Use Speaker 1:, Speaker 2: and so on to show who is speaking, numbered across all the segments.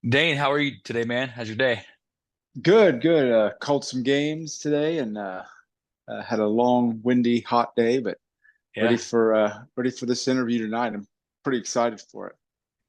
Speaker 1: Dane, how are you today, man? How's your day?
Speaker 2: Good, good. Called some games today and had a long, windy, hot day, but
Speaker 1: Yeah.
Speaker 2: ready for this interview tonight. I'm pretty excited for it.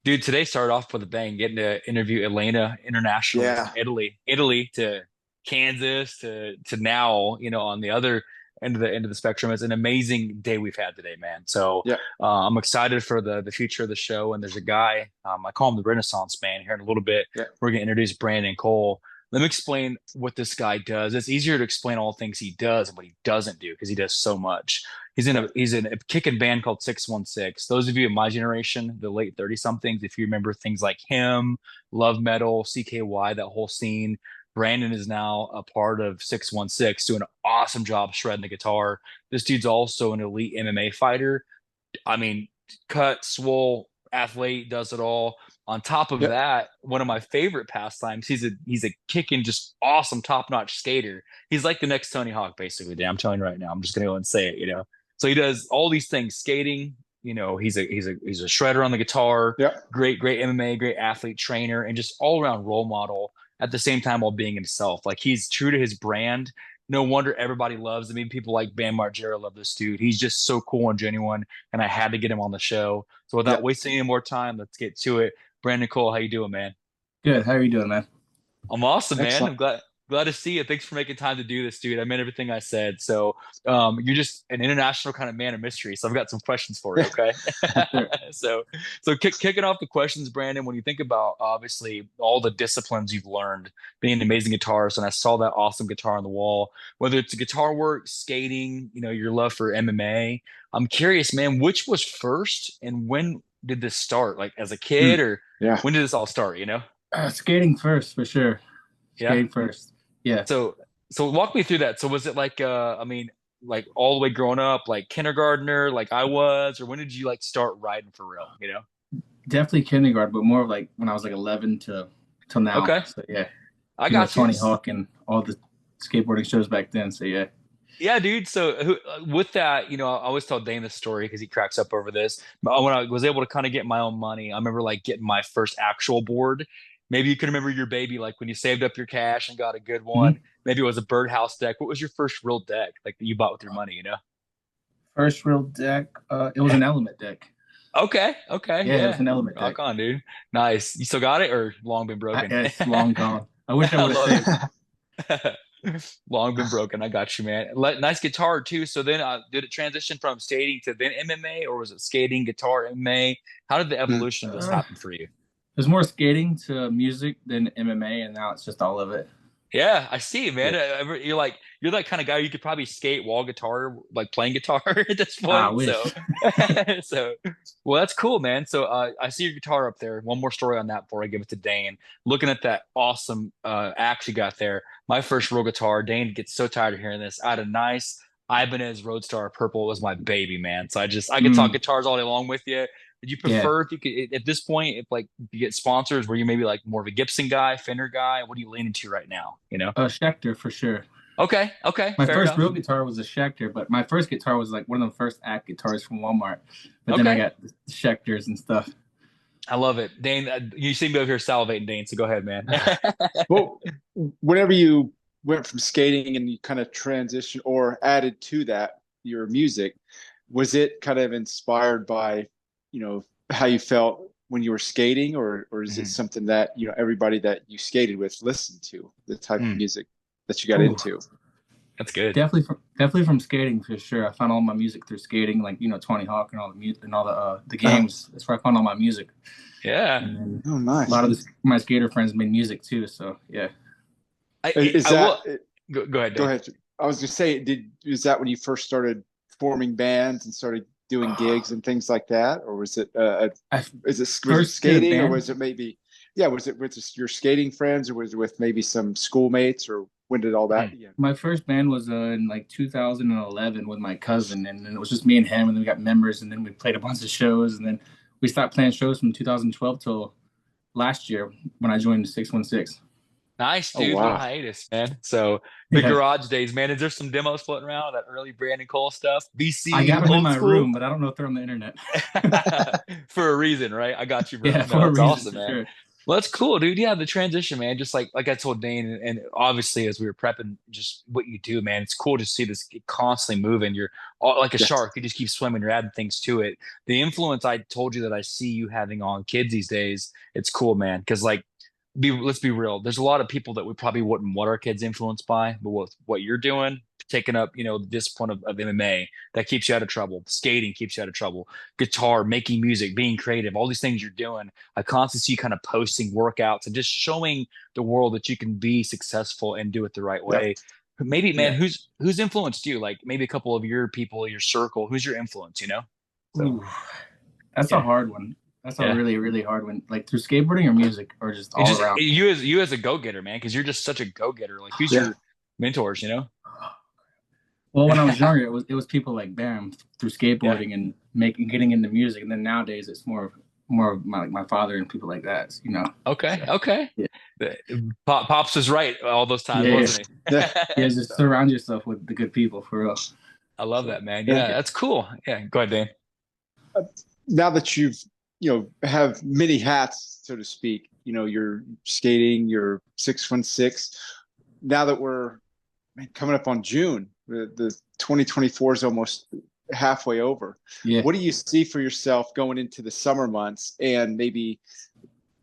Speaker 1: Dude, today started off with a bang, getting to interview Elena internationally from
Speaker 2: Yeah,
Speaker 1: Italy to Kansas to now, on the other end of the spectrum. It's an amazing day we've had today, man. So
Speaker 2: yeah.
Speaker 1: I'm excited for the future of the show. And there's a guy, I call him the Renaissance Man here in a little bit.
Speaker 2: Yeah.
Speaker 1: We're gonna introduce Brandon Cole. Let me explain what this guy does. It's easier to explain all the things he does and what he doesn't do because he does so much.
Speaker 2: Yeah.
Speaker 1: He's in a kicking band called 616. Those of you in my generation, the late 30 somethings, if you remember things like him, Love Metal, CKY, that whole scene, Brandon is now a part of 616, doing an awesome job shredding the guitar. This dude's also an elite MMA fighter. I mean, cut, swole, athlete, does it all. On top of
Speaker 2: Yeah.
Speaker 1: that, one of my favorite pastimes, he's a kicking, just awesome, top-notch skater. He's like the next Tony Hawk, basically. Dan, I'm telling you right now. I'm just gonna go and say it. So he does all these things, skating. He's a shredder on the guitar,
Speaker 2: Yeah.
Speaker 1: great MMA, great athlete, trainer, and just all around role model at the same time while being himself. Like he's true to his brand. No wonder everybody loves. I mean, people like Bam Margera love this dude. He's just so cool and genuine, and I had to get him on the show. So
Speaker 2: Yeah.
Speaker 1: without wasting any more time, let's get to it. Brandon Cole, how you doing, man?
Speaker 3: Good. How are you doing, man?
Speaker 1: I'm awesome, man.
Speaker 2: Excellent.
Speaker 1: I'm glad to see you. Thanks for making time to do this, dude. I meant everything I said. So, you're just an international kind of man of mystery. So I've got some questions for you.
Speaker 2: Yeah.
Speaker 1: Okay.
Speaker 3: Sure.
Speaker 1: so, kicking off the questions, Brandon. When you think about obviously all the disciplines you've learned, being an amazing guitarist, and I saw that awesome guitar on the wall. Whether it's guitar work, skating, your love for MMA. I'm curious, man. Which was first, and when did this start? Like as a
Speaker 2: Hmm.
Speaker 1: kid, or
Speaker 2: Yeah.
Speaker 1: when did this all start?
Speaker 3: Skating first, for sure.
Speaker 1: Yeah.
Speaker 3: Skating first. Yeah.
Speaker 1: So walk me through that. So was it like like all the way growing up, like kindergartner, like I was, or when did you like start riding for real?
Speaker 3: Definitely kindergarten, but more of like when I was like 11 to till now.
Speaker 1: Okay.
Speaker 3: So yeah,
Speaker 1: I got you.
Speaker 3: Tony Hawk and all the skateboarding shows back then. So yeah.
Speaker 1: Yeah, dude. So with that, I always tell Dane this story because he cracks up over this. But when I was able to kind of get my own money, I remember like getting my first actual board. Maybe you can remember your baby, like when you saved up your cash and got a good one.
Speaker 3: hmm
Speaker 1: Maybe it was a birdhouse deck. What was your first real deck, like that you bought with your money?
Speaker 3: First real deck. It was an element deck.
Speaker 1: Okay, okay,
Speaker 3: Yeah, it was
Speaker 1: yeah.
Speaker 3: an element deck.
Speaker 1: Rock on, dude. Nice. You still got it or long been broken?
Speaker 3: It's long gone. I wish I
Speaker 1: I
Speaker 3: would have
Speaker 1: love
Speaker 3: saved it.
Speaker 1: it. Long been broken. I got you, man. Nice guitar too. So then, did it transition from skating to then MMA, or was it skating, guitar, MMA? How did the
Speaker 2: Hmm.
Speaker 1: evolution of this
Speaker 3: Uh,
Speaker 1: happen for you?
Speaker 3: There's more skating to music than MMA, and now it's just all of it.
Speaker 1: Yeah, I see,
Speaker 3: Yeah.
Speaker 1: man. You're that kind of guy you could probably skate while guitar, like playing guitar at this
Speaker 3: I
Speaker 1: point. So,
Speaker 3: wish.
Speaker 1: so, well, that's cool, man. So, I see your guitar up there. One more story on that before I give it to Dane. Looking at that awesome axe you got there. My first real guitar. Dane gets so tired of hearing this. I had a nice Ibanez Roadstar Purple. It was my baby, man. So I could talk
Speaker 3: Mm,
Speaker 1: guitars all day long with you. Did you
Speaker 3: yeah.
Speaker 1: prefer if you could at this point, if like you get sponsors, were you maybe like more of a Gibson guy, Fender guy? What are you leaning to right now?
Speaker 3: Schecter for sure.
Speaker 1: Okay, okay,
Speaker 3: My
Speaker 1: fair
Speaker 3: first real
Speaker 1: enough.
Speaker 3: guitar was a Schecter, but my first guitar was like one of the first act guitars from Walmart. But then I
Speaker 1: Okay,
Speaker 3: got the Schecters and stuff.
Speaker 1: I love it. Dane, you seem to be over here salivating, Dane, so go ahead, man.
Speaker 2: Well, whenever you went from skating and you kind of transitioned or added to that your music, was it kind of inspired by, how you felt when you were skating, or is it
Speaker 1: Mhm.
Speaker 2: something that, everybody that you skated with listened to, the type of
Speaker 1: Mm,
Speaker 2: music that you got
Speaker 3: Ooh,
Speaker 2: into?
Speaker 1: that's good.
Speaker 3: definitely from skating for sure. I found all my music through skating, like Tony Hawk and all the music and all the
Speaker 2: Uh,
Speaker 3: games. That's where I found all my music.
Speaker 1: Yeah.
Speaker 3: And then
Speaker 2: oh,
Speaker 3: a
Speaker 2: nice.
Speaker 3: lot of my skater friends made music too. So yeah,
Speaker 2: Is
Speaker 1: I will
Speaker 2: that
Speaker 1: go ahead,
Speaker 2: Go
Speaker 1: Dane.
Speaker 2: ahead. I was just saying, is that when you first started forming bands and started doing gigs and things like that, or
Speaker 3: I
Speaker 2: was it
Speaker 3: first did a
Speaker 2: skating, or
Speaker 3: band.
Speaker 2: was it maybe, yeah, was it your skating friends, or was it with maybe some schoolmates, or when did all that
Speaker 1: Mm.
Speaker 2: begin?
Speaker 3: My first band was in like 2011 with my cousin, and then it was just me and him, and then we got members, and then we played a bunch of shows, and then we stopped playing shows from 2012 till last year when I joined 616.
Speaker 1: Nice,
Speaker 2: Oh
Speaker 1: dude. Little
Speaker 2: wow.
Speaker 1: hiatus, man. So the
Speaker 3: Yeah,
Speaker 1: garage days, man. Is there some demos floating around of that early Brandon Cole stuff?
Speaker 3: I
Speaker 1: BC,
Speaker 3: got them in
Speaker 1: old
Speaker 3: my
Speaker 1: school?
Speaker 3: room, but I don't know if they're on the internet.
Speaker 1: For a reason, right? I got you, bro.
Speaker 3: Yeah,
Speaker 1: No,
Speaker 3: for a
Speaker 1: that's
Speaker 3: reason
Speaker 1: awesome,
Speaker 3: for
Speaker 1: man.
Speaker 3: sure.
Speaker 1: Well, that's cool, dude. Yeah, the transition, man. Just like I told Dane, and obviously as we were prepping, just what you do, man. It's cool to see this constantly moving. You're like a
Speaker 2: Yeah.
Speaker 1: shark. You just keep swimming. You're adding things to it. The influence I told you that I see you having on kids these days, it's cool, man. Because like, let's be real. There's a lot of people that we probably wouldn't want our kids influenced by, but what you're doing, taking up, the discipline of MMA, that keeps you out of trouble. Skating keeps you out of trouble. Guitar, making music, being creative, all these things you're doing. I constantly see you kind of posting workouts and just showing the world that you can be successful and do it the right
Speaker 2: Yeah.
Speaker 1: way. Maybe, man,
Speaker 3: Yeah.
Speaker 1: who's influenced you? Like maybe a couple of your people, your circle. Who's your influence? So
Speaker 3: Ooh, that's
Speaker 1: yeah.
Speaker 3: a hard one. That's a
Speaker 1: Yeah.
Speaker 3: really, really hard one. Like through skateboarding or music or just all around.
Speaker 1: You as a go-getter, man, because you're just such a go-getter. Like who's your mentors?
Speaker 3: Well, when I was younger, it was people like Bam through skateboarding and getting into music, and then nowadays it's more of my father and people like that.
Speaker 1: Okay.
Speaker 3: So,
Speaker 1: Okay.
Speaker 3: yeah.
Speaker 1: Pops was right all those times,
Speaker 3: Yeah.
Speaker 1: wasn't he?
Speaker 2: Yeah.
Speaker 3: Yeah, just surround yourself with the good people for real.
Speaker 1: I love that, man.
Speaker 2: Yeah.
Speaker 1: Yeah, that's cool. Yeah, go ahead, Dane.
Speaker 2: Now that you've have many hats, so to speak, you're skating, you're 616. Now that we're coming up on June, the 2024 is almost halfway over.
Speaker 3: Yeah.
Speaker 2: What do you see for yourself going into the summer months, and maybe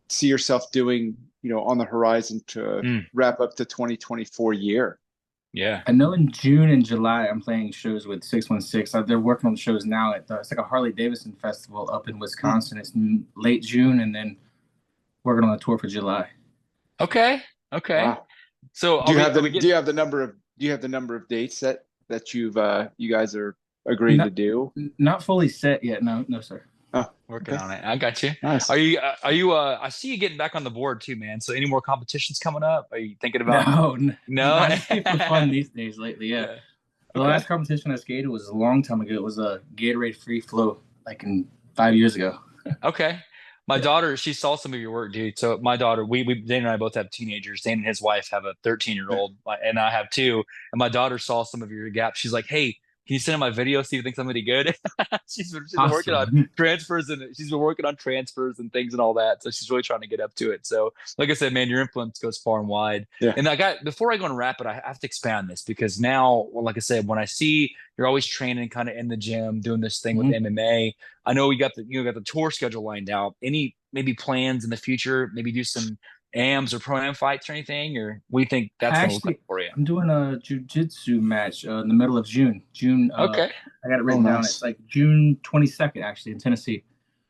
Speaker 2: see yourself doing, on the horizon to wrap up the 2024 year?
Speaker 1: Yeah.
Speaker 3: I know in June and July I'm playing shows with 616. They're working on shows now it's like a Harley Davidson festival up in Wisconsin. It's late June, and then working on a tour for July.
Speaker 1: Okay.
Speaker 2: Wow.
Speaker 1: So
Speaker 2: do you have the number of dates that you guys are agreeing to do?
Speaker 3: Not fully set yet. No, sir.
Speaker 2: Oh,
Speaker 1: working on it. I got you.
Speaker 2: Nice.
Speaker 1: Are you I see you getting back on the board too, man. So any more competitions coming up? Are you thinking about
Speaker 3: No? I just skate for fun these days lately. Yeah. The last competition I skated was a long time ago. It was a Gatorade free flow, like in 5 years ago.
Speaker 1: Okay. My daughter, she saw some of your work, dude. So my daughter, Dane and I both have teenagers. Dane and his wife have a 13-year-old, and I have two. And my daughter saw some of your gaps. She's like, "Hey, can you send in my video, see if you think somebody good?" she's been working on transfers, and she's been working on transfers and things and all that. So she's really trying to get up to it. So like I said, man, your influence goes far and wide.
Speaker 2: Yeah.
Speaker 1: And before I go and wrap it, I have to expand this because now, well, like I said, when I see you're always training kind of in the gym, doing this thing with MMA, I know you got the tour schedule lined out. Any maybe plans in the future, maybe do some AMs or pro-am fights or anything, or we think that's going to look like for you?
Speaker 3: I'm doing a jiu-jitsu match in the middle of June.
Speaker 1: Okay.
Speaker 3: I got it written down. It's like June 22nd, actually, in Tennessee.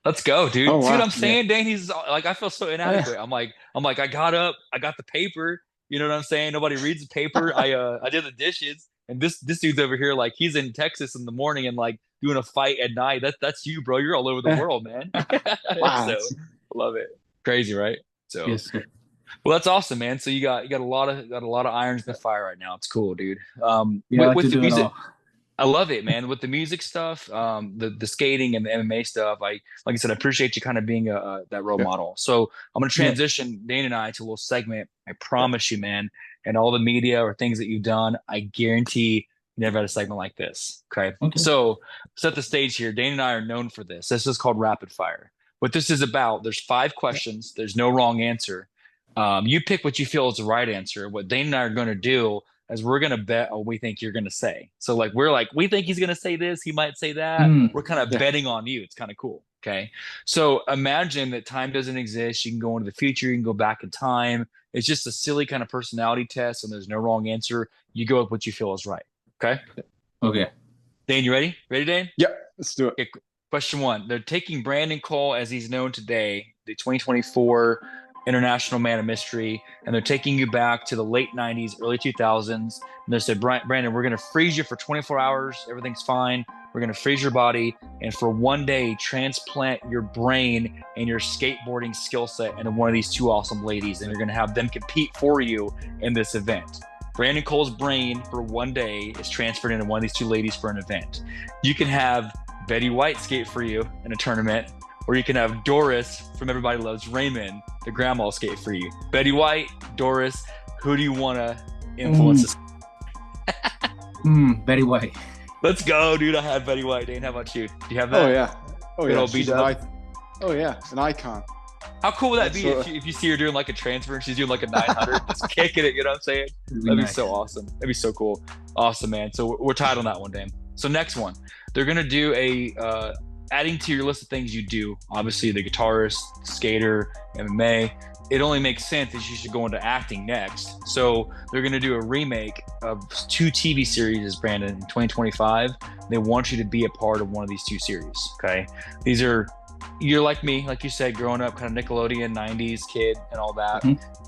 Speaker 1: Let's go, dude.
Speaker 2: Oh, wow.
Speaker 1: See what I'm saying, Dane? He's like, I feel so inadequate. I'm like, I got up, I got the paper. You know what I'm saying? Nobody reads the paper. I did the dishes, and this dude's over here like he's in Texas in the morning and like doing a fight at night. That's you, bro. You're all over the world, man.
Speaker 2: Wow.
Speaker 1: So love it. Crazy, right? So
Speaker 3: yes, sir.
Speaker 1: Well, that's awesome, man. So you got a lot of irons in the fire right now. It's cool, dude.
Speaker 3: With
Speaker 1: the music, I love it, man. With the music stuff, the skating and the MMA stuff, like I said, I appreciate you kind of being that role model. So I'm gonna transition Dane and I to a little segment. I promise you, man. And all the media or things that you've done, I guarantee you never had a segment like this. Okay. So set the stage here. Dane and I are known for this. This is called rapid fire. What this is about, there's 5 questions. There's no wrong answer. You pick what you feel is the right answer. What Dane and I are going to do is we're going to bet on what we think you're going to say. So we think he's going to say this. He might say that. We're kind of betting on you. It's kind of cool. Okay. So imagine that time doesn't exist. You can go into the future. You can go back in time. It's just a silly kind of personality test, and there's no wrong answer. You go with what you feel is right. Okay.
Speaker 3: Okay.
Speaker 1: Dane, you ready? Ready, Dane?
Speaker 2: Yeah, let's do it.
Speaker 1: Okay, question 1. They're taking Brandon Cole as he's known today, the 2024 International Man of Mystery, and they're taking you back to the late 90s, early 2000s. And they said, Brandon, we're going to freeze you for 24 hours. Everything's fine. We're going to freeze your body. And for one day, transplant your brain and your skateboarding skill set into one of these 2 awesome ladies. And you're going to have them compete for you in this event. Brandon Cole's brain for one day is transferred into one of these 2 ladies for an event. You can have Betty White skate for you in a tournament, or you can have Doris from Everybody Loves Raymond, the grandma, skate for you. Betty White, Doris, who do you want to influence this?
Speaker 3: Betty White.
Speaker 1: Let's go, dude. I have Betty White. Dane, how about you? Do you have that?
Speaker 2: Oh yeah. Oh yeah.
Speaker 1: She's
Speaker 2: an icon.
Speaker 1: How cool would that
Speaker 2: That's
Speaker 1: be
Speaker 2: what,
Speaker 1: if you see her doing like a transfer and she's doing like a 900, just kicking it? You know what I'm saying?
Speaker 3: It'd
Speaker 1: That'd be
Speaker 3: nice.
Speaker 1: so awesome. That'd be so cool. Awesome, man. So we're tied on that one, Dame. So next one, they're gonna do a adding to your list of things you do. Obviously, the guitarist, skater, MMA. It only makes sense that you should go into acting next. So they're gonna do a remake of 2 TV series, Brandon, in 2025. They want you to be a part of one of these 2 series. Okay, these are you're like me, like you said, growing up kind of Nickelodeon 90s kid and all that.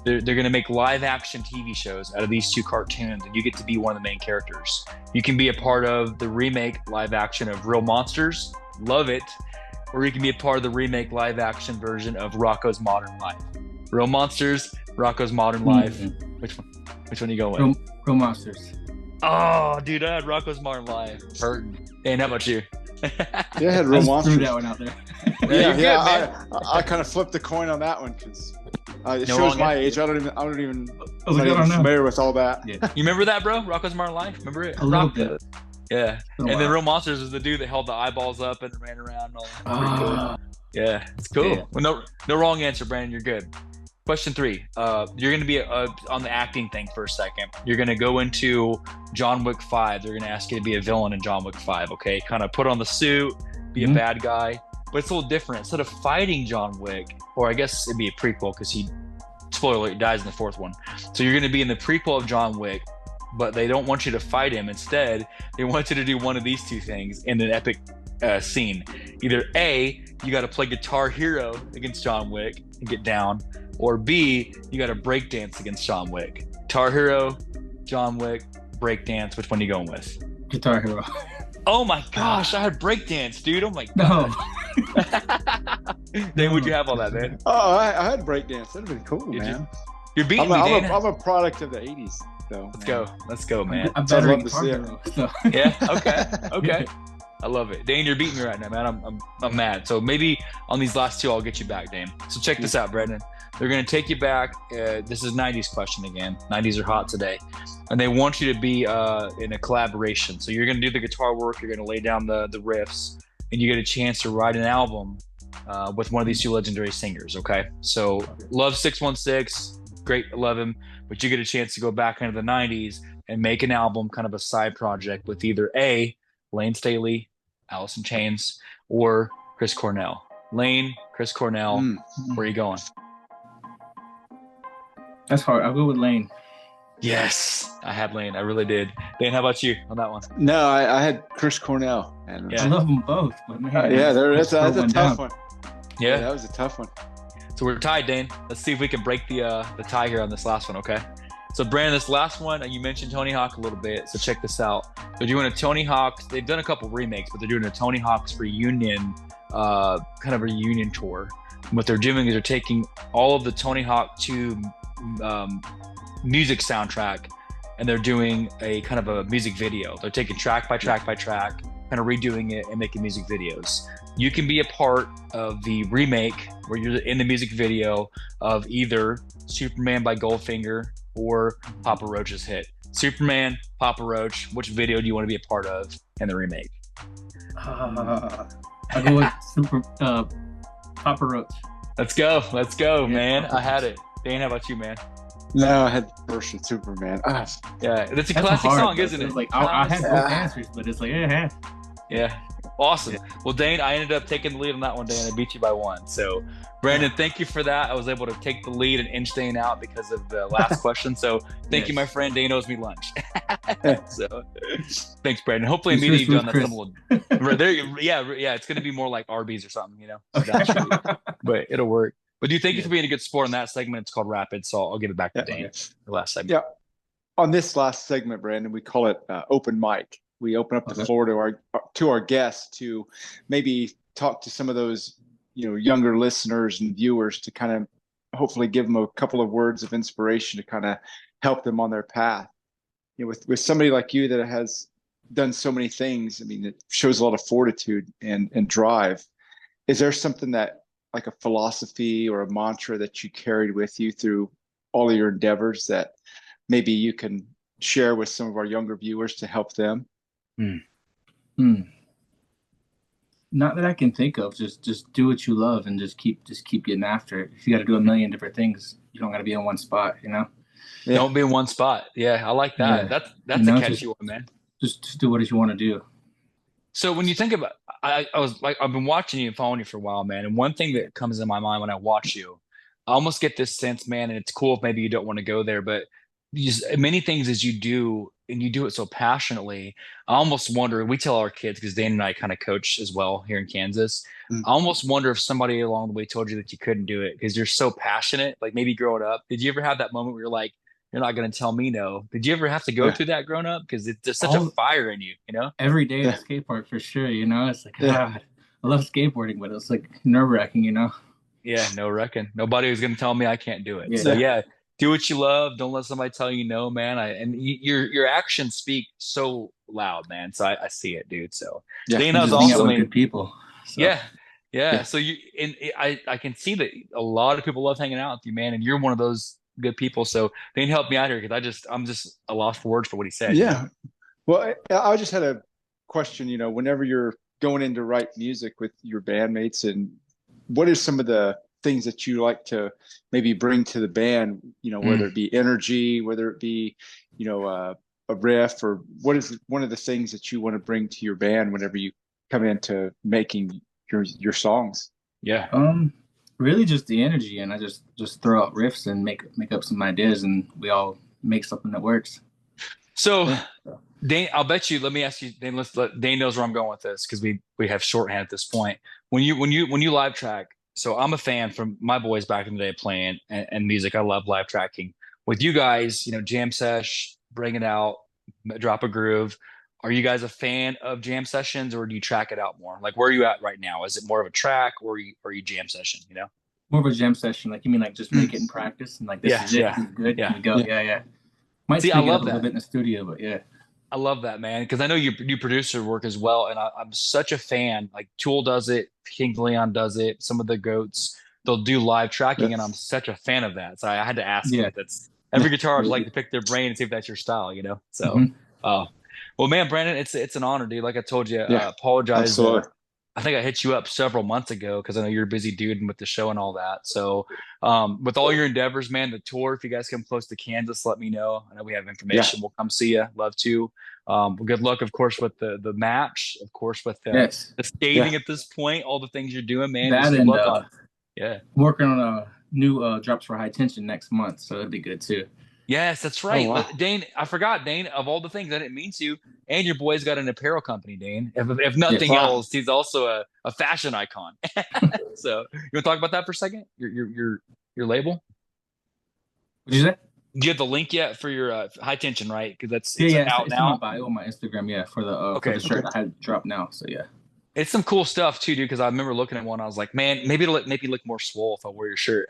Speaker 1: They're going to make live action TV shows out of these 2 cartoons, and you get to be one of the main characters. You can be a part of the remake live action of Real Monsters, love it, or you can be a part of the remake live action version of Rocko's Modern Life. Real Monsters, Rocko's Modern Life. Which one are you going with?
Speaker 3: Real Monsters.
Speaker 1: Oh, dude, I had Rocko's Modern Life. Hurting. And how about you?
Speaker 2: yeah, I had Real Monsters.
Speaker 3: Threw that one out there.
Speaker 2: Yeah, I kind of flipped the coin on that one because it shows my age. I'm not even familiar with all that.
Speaker 1: Yeah. You remember that, bro? Rocko's Modern Life? Remember it?
Speaker 3: A little bit.
Speaker 1: Yeah. And then Real Monsters is the dude that held the eyeballs up and ran around and all that. Cool. Yeah, it's cool. Yeah. Well, no wrong answer, Brandon. You're good. Question 3. You're going to be on the acting thing for a second. You're going to go into John Wick 5. They're going to ask you to be a villain in John Wick 5, okay? Kind of put on the suit, be a bad guy. But it's a little different. Instead of fighting John Wick, or I guess it'd be a prequel because spoiler alert, dies in the 4th one. So you're going to be in the prequel of John Wick, but they don't want you to fight him. Instead, they want you to do one of these 2 things in an epic scene. Either A, you got to play Guitar Hero against John Wick and get down, or B, you got to break dance against John Wick. Guitar Hero, John Wick, break dance. Which one are you going with?
Speaker 3: Guitar Hero.
Speaker 1: Oh my gosh, I had break dance, dude. Oh my god. No. Dane, would you have all that, man?
Speaker 2: Oh, I had break dance. That'd have been cool, man.
Speaker 1: You're beating me, Dane.
Speaker 2: I'm a product of the 80s, though.
Speaker 1: Let's go, man.
Speaker 3: I'm better
Speaker 2: love to see it.
Speaker 3: So.
Speaker 1: Yeah. Okay. I love it, Dane. You're beating me right now, man. I'm mad. So maybe on these last 2, I'll get you back, Dane. So check this out, Brendan. They're going to take you back. This is 90s question again. 90s are hot today. And they want you to be in a collaboration. So you're going to do the guitar work. You're going to lay down the riffs. And you get a chance to write an album with one of these 2 legendary singers, okay? So love 616. Great, love him. But you get a chance to go back into the 90s and make an album, kind of a side project with either A, Lane Staley, Alice in Chains, or Chris Cornell. Lane, Chris Cornell, where are you going?
Speaker 3: That's hard. I'll go with Lane.
Speaker 1: Yes, I had Lane. I really did. Dane, how about you on that one?
Speaker 2: No, I had Chris Cornell. And
Speaker 3: I love them both. But man,
Speaker 2: that's a tough one.
Speaker 1: Yeah,
Speaker 2: that was a tough one.
Speaker 1: So we're tied, Dane. Let's see if we can break the tie here on this last one, okay? So Brandon, this last one, you mentioned Tony Hawk a little bit. So check this out. They're doing a Tony Hawk. They've done a couple remakes, but they're doing a Tony Hawk's reunion, kind of a reunion tour. And what they're doing is they're taking all of the Tony Hawk 2 music soundtrack, and they're doing a kind of a music video. They're taking track by track by track, kind of redoing it and making music videos. You can be a part of the remake where you're in the music video of either Superman by Goldfinger or Papa Roach's hit. Superman, Papa Roach, which video do you want to be a part of in the remake?
Speaker 3: I'll go with Papa Roach.
Speaker 1: Let's go, man. I had it. Dane, how about you, man?
Speaker 2: No, I had first with Superman.
Speaker 1: Yeah, it's a classic song, isn't it?
Speaker 3: It's like I had both answers, but it's like
Speaker 1: yeah. Awesome. Well, Dane, I ended up taking the lead on that one, Dane. I beat you by 1. So, Brandon, thank you for that. I was able to take the lead and inch Dane out because of the last question. So, thank you, my friend. Dane owes me lunch. So, thanks, Brandon. Hopefully, immediately you've done that. Right there, yeah. It's going to be more like Arby's or something, but it'll work. But thank you for being a good sport in that segment. It's called Rapid, so I'll give it back to Dane. The last segment.
Speaker 2: Yeah. On this last segment, Brandon, we call it open mic. We open up the floor to our guests to maybe talk to some of those younger listeners and viewers to kind of hopefully give them a couple of words of inspiration to kind of help them on their path. With somebody like you that has done so many things, I mean, it shows a lot of fortitude and drive. Is there something that, like a philosophy or a mantra that you carried with you through all of your endeavors that maybe you can share with some of our younger viewers to help them?
Speaker 3: Not that I can think of. Just do what you love and just keep getting after it. If you got to do a million different things, you don't got to be in one spot, you know?
Speaker 2: Yeah.
Speaker 1: Don't be in one spot. Yeah, I like that.
Speaker 3: Yeah.
Speaker 1: That's a catchy one, man.
Speaker 3: Just do what you want to do.
Speaker 1: So when you think about, I was like, I've been watching you and following you for a while, man. And one thing that comes in my mind when I watch you, I almost get this sense, man, and it's cool if maybe you don't want to go there, but these many things as you do, and you do it so passionately, I almost wonder, we tell our kids, because Dan and I kind of coach as well here in Kansas.
Speaker 2: Mm.
Speaker 1: I almost wonder if somebody along the way told you that you couldn't do it because you're so passionate. Like maybe growing up, did you ever have that moment where you're like, you're not going to tell me no? Did you ever have to go
Speaker 2: Yeah.
Speaker 1: through that growing up? Because it's just such a
Speaker 3: All
Speaker 1: fire in you, you know?
Speaker 3: every day at
Speaker 2: Yeah.
Speaker 3: a skate park for sure, you know? It's like,
Speaker 2: Yeah.
Speaker 3: God, I love skateboarding, but it's like nerve-wracking, you know?
Speaker 1: Yeah, no reckon. Nobody was going to tell me I can't do it.
Speaker 3: Yeah.
Speaker 1: So yeah, do what you love. Don't let somebody tell you no, man. Your actions speak so loud, man. So I see it, dude. So
Speaker 2: Yeah.
Speaker 1: Dane,
Speaker 3: You
Speaker 1: that was
Speaker 3: just hang out
Speaker 1: awesome.
Speaker 3: with good people. So
Speaker 1: Yeah, yeah.
Speaker 2: Yeah.
Speaker 1: So I can see that a lot of people love hanging out with you, man, and you're one of those good people. So Dane helped me out here because I'm just a loss for words for what he said. You know?
Speaker 2: Yeah. Well, I just had a question, whenever you're going in to write music with your bandmates, and what are some of the things that you like to maybe bring to the band, whether it be energy, whether it be, a riff, or what is one of the things that you want to bring to your band whenever you come into making your songs?
Speaker 1: Yeah.
Speaker 3: Really just the energy, and I just throw out riffs and make up some ideas, and we all make something that works.
Speaker 1: So
Speaker 2: Yeah.
Speaker 1: Dane, I'll bet you. Let me ask you, Dane. Dane knows where I'm going with this because we have shorthand at this point. When you live track, so I'm a fan from my boys back in the day playing and music. I love live tracking. With you guys, jam sesh, bring it out, drop a groove. Are you guys a fan of jam sessions, or do you track it out more? Like, where are you at right now? Is it more of a track, or are you jam session?
Speaker 3: More of a jam session, like you mean like just make it in practice and like this
Speaker 1: Yeah,
Speaker 3: is it,
Speaker 1: yeah,
Speaker 3: this is good,
Speaker 1: yeah.
Speaker 3: and we go,
Speaker 2: Yeah.
Speaker 3: yeah. Might
Speaker 1: See, I
Speaker 3: tweak it up
Speaker 1: love
Speaker 3: a little
Speaker 1: that.
Speaker 3: bit in the studio, but yeah.
Speaker 1: I love that, man, because I know you do producer work as well, and I'm such a fan. Like Tool does it, King Leon does it, some of the goats they'll do live tracking, and I'm such a fan of that. So I had to ask you.
Speaker 3: Yeah.
Speaker 1: That's every guitarist
Speaker 3: Yeah.
Speaker 1: like to pick their brain and see if that's your style. So,
Speaker 3: Mhm.
Speaker 1: well, man, Brandon, it's an honor, dude. Like I told you,
Speaker 2: Yeah.
Speaker 1: apologize.
Speaker 2: Absolutely.
Speaker 1: I think I hit you up several months ago because I know you're a busy dude and with the show and all that. So, with all your endeavors, man, the tour, if you guys come close to Kansas, let me know. I know we have information. We'll come see you. Love to. Well, good luck, of course, with the match, of course, with
Speaker 3: Yes.
Speaker 1: the skating
Speaker 2: Yeah.
Speaker 1: at this point, all the things you're doing, man.
Speaker 3: That
Speaker 1: Just good
Speaker 3: and
Speaker 1: luck on. Yeah.
Speaker 3: working on a new drops for High Tension next month, so that'd be good too.
Speaker 1: Yes, that's right.
Speaker 2: Oh, wow.
Speaker 1: Dane, I forgot, Dane, of all the things I didn't mean to, and your boy's got an apparel company, Dane. If nothing
Speaker 2: Wow.
Speaker 1: else, he's also a fashion icon. So you want to talk about that for a second? Your label?
Speaker 3: What'd you say?
Speaker 1: Do you have the link yet for your High Tension, right? Because it's out
Speaker 3: It's in
Speaker 1: now.
Speaker 3: my bio on my Instagram, yeah, for the
Speaker 1: Okay.
Speaker 3: shirt I had dropped now. So yeah.
Speaker 1: It's some cool stuff too, dude. Because I remember looking at one, I was like, man, maybe it'll make me look more swole if I wear your shirt.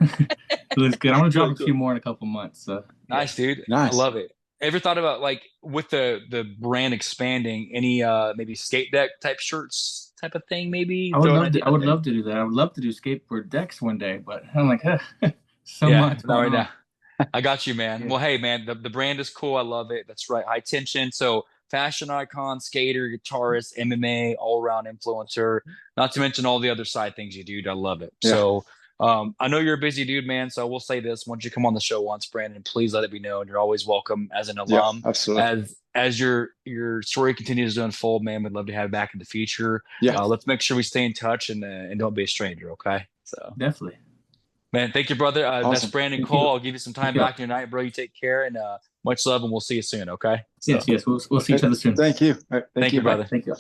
Speaker 3: It looks good. I'm gonna drop
Speaker 1: Really
Speaker 3: a
Speaker 1: cool.
Speaker 3: few more in a couple months. So
Speaker 1: Nice, dude.
Speaker 2: Nice.
Speaker 1: I love it. Ever thought about like with the brand expanding, any maybe skate deck type shirts type of thing, maybe?
Speaker 3: I would
Speaker 1: Throw an
Speaker 3: love to.
Speaker 1: idea
Speaker 3: I
Speaker 1: out
Speaker 3: would
Speaker 1: there?
Speaker 3: love to do that. I would love to do skateboard decks one day, but I'm like, so
Speaker 1: Yeah,
Speaker 3: much
Speaker 1: not
Speaker 3: going
Speaker 1: right
Speaker 3: on.
Speaker 1: now. I got you, man.
Speaker 3: Yeah.
Speaker 1: Well, hey, man, the brand is cool. I love it. That's right. High tension. So fashion icon, skater, guitarist, MMA, all around influencer, not to mention all the other side things you do. I love it.
Speaker 2: Yeah.
Speaker 1: So I know you're a busy dude, man. So I will say this. Once you come on the show once, Brandon, please let it be known. You're always welcome as an
Speaker 2: Yeah,
Speaker 1: alum.
Speaker 2: absolutely.
Speaker 1: As your story continues to unfold, man, we'd love to have you back in the future.
Speaker 2: Yeah.
Speaker 1: Let's make sure we stay in touch and don't be a stranger, okay? So
Speaker 3: Definitely.
Speaker 1: man, thank you, brother. That's
Speaker 2: Awesome.
Speaker 1: Brandon
Speaker 3: Thank
Speaker 1: Cole.
Speaker 3: you.
Speaker 1: I'll give you some time
Speaker 3: Thank you.
Speaker 1: back in your night, bro. You take care and much love, and we'll see you soon, okay? So,
Speaker 3: Yes. We'll see each other soon.
Speaker 2: Thank you. All right,
Speaker 1: Thank you, brother.
Speaker 3: Thank you.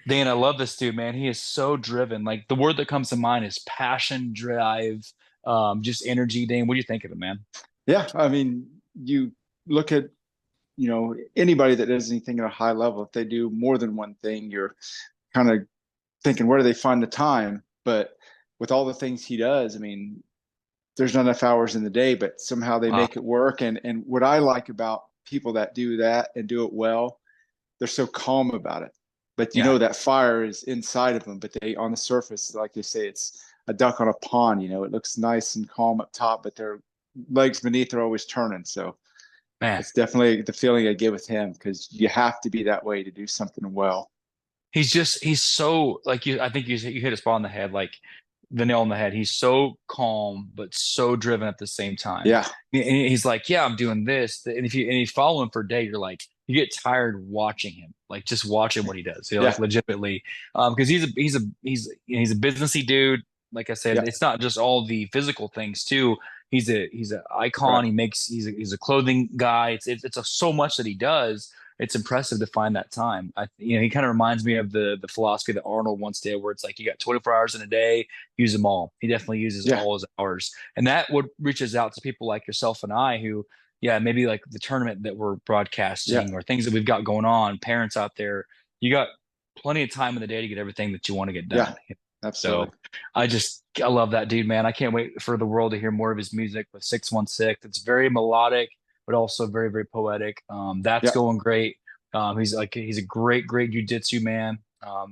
Speaker 1: Dan, I love this dude, man. He is so driven. Like the word that comes to mind is passion, drive, just energy. Dan, what do you think of it, man?
Speaker 2: Yeah. I mean, you look at, anybody that does anything at a high level, if they do more than one thing, you're kind of thinking, where do they find the time? But with all the things he does, I mean, there's not enough hours in the day, but somehow they make it work. And what I like about people that do that and do it well, they're so calm about it. But that fire is inside of them, but they on the surface, like they say, it's a duck on a pond. It looks nice and calm up top, but their legs beneath are always turning. So
Speaker 1: Man,
Speaker 2: it's definitely the feeling I get with him, because you have to be that way to do something well.
Speaker 1: he's so like you. I think you hit a spot on the head, like the nail on the head. He's so calm but so driven at the same time.
Speaker 2: Yeah.
Speaker 1: And he's like, yeah, I'm doing this. And if you follow him for a day, you're like, you get tired watching him, like just watching what he does. Like
Speaker 2: Yeah.
Speaker 1: legitimately, because he's a businessy dude. Like I said,
Speaker 2: Yeah.
Speaker 1: it's not just all the physical things too. He's an icon.
Speaker 2: Right.
Speaker 1: He's a clothing guy. It's so much that he does. It's impressive to find that time. He kind of reminds me of the philosophy that Arnold once did, where it's like you got 24 hours in a day, use them all. He definitely uses
Speaker 2: Yeah.
Speaker 1: all his hours, and that would reaches out to people like yourself and I, who, yeah, maybe like the tournament that we're
Speaker 2: Yeah.
Speaker 1: broadcasting or things that we've got going on. Parents out there, you got plenty of time in the day to get everything that you want to get
Speaker 2: Yeah.
Speaker 1: done. So
Speaker 2: Absolutely.
Speaker 1: I love that dude, man. I can't wait for the world to hear more of his music with 616. It's very melodic, but also very, very poetic. That's
Speaker 2: Yeah.
Speaker 1: going great. He's a great jujitsu man.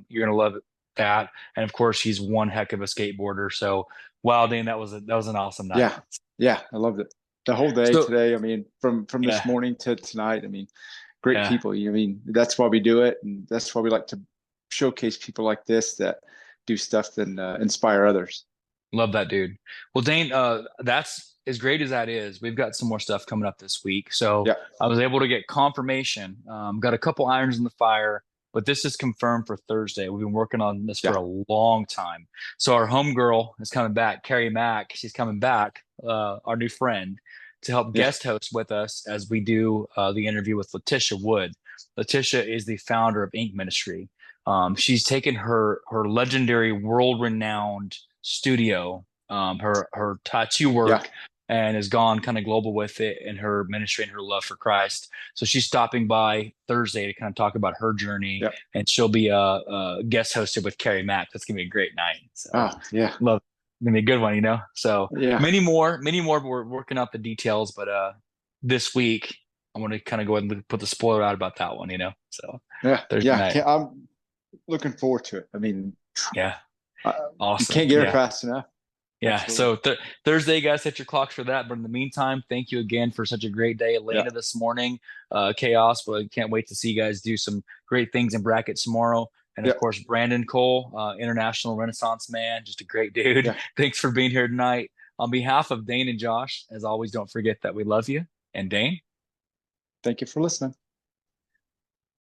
Speaker 1: You're gonna love that. And of course, he's one heck of a skateboarder. So wow, Dane, that was an awesome night.
Speaker 2: Yeah. Yeah. I loved it. The whole day
Speaker 1: So
Speaker 2: today. I mean, from this
Speaker 1: yeah,
Speaker 2: morning to tonight. I mean, great
Speaker 1: yeah.
Speaker 2: people. I mean, that's why we do it, and that's why we like to showcase people like this that do stuff and inspire others.
Speaker 1: Love that dude. Well, Dane, that's as great as that is. We've got some more stuff coming up this week. So
Speaker 2: Yeah.
Speaker 1: I was able to get confirmation. Got a couple irons in the fire, but this is confirmed for Thursday. We've been working on this for
Speaker 2: Yeah.
Speaker 1: a long time. So our homegirl is coming back, Carrie Mack. She's coming back, our new friend, to help
Speaker 2: Yeah.
Speaker 1: guest host with us as we do the interview with Letitia Wood. Letitia is the founder of Ink Ministry. She's taken her legendary, world-renowned studio, her tattoo
Speaker 2: Yeah.
Speaker 1: work, and has gone kind of global with it and her ministry and her love for Christ. So she's stopping by Thursday to kind of talk about her journey,
Speaker 2: Yeah.
Speaker 1: and she'll be guest hosted with Carrie Mack. That's gonna be a great night. So
Speaker 2: Oh, yeah.
Speaker 1: love, gonna be a good one. So
Speaker 2: Yeah.
Speaker 1: many more. But we're working out the details, but this week I'm gonna kind of go ahead and put the spoiler out about that one. So
Speaker 2: Yeah.
Speaker 1: Thursday
Speaker 2: Yeah.
Speaker 1: night.
Speaker 2: I'm looking forward to it. I mean,
Speaker 1: Yeah,
Speaker 2: you
Speaker 1: awesome.
Speaker 2: can't get it
Speaker 1: Yeah.
Speaker 2: fast enough.
Speaker 1: Yeah,
Speaker 2: Absolutely.
Speaker 1: so Thursday, guys, set your clocks for that. But in the meantime, thank you again for such a great day,
Speaker 2: Yeah.
Speaker 1: Elena, this morning. Chaos, but I can't wait to see you guys do some great things in brackets tomorrow. And of
Speaker 2: Yeah.
Speaker 1: course, Brandon Cole, international Renaissance man, just a great dude.
Speaker 2: Yeah.
Speaker 1: Thanks for being here tonight. On behalf of Dane and Josh, as always, don't forget that we love you. And Dane,
Speaker 2: Thank you for listening.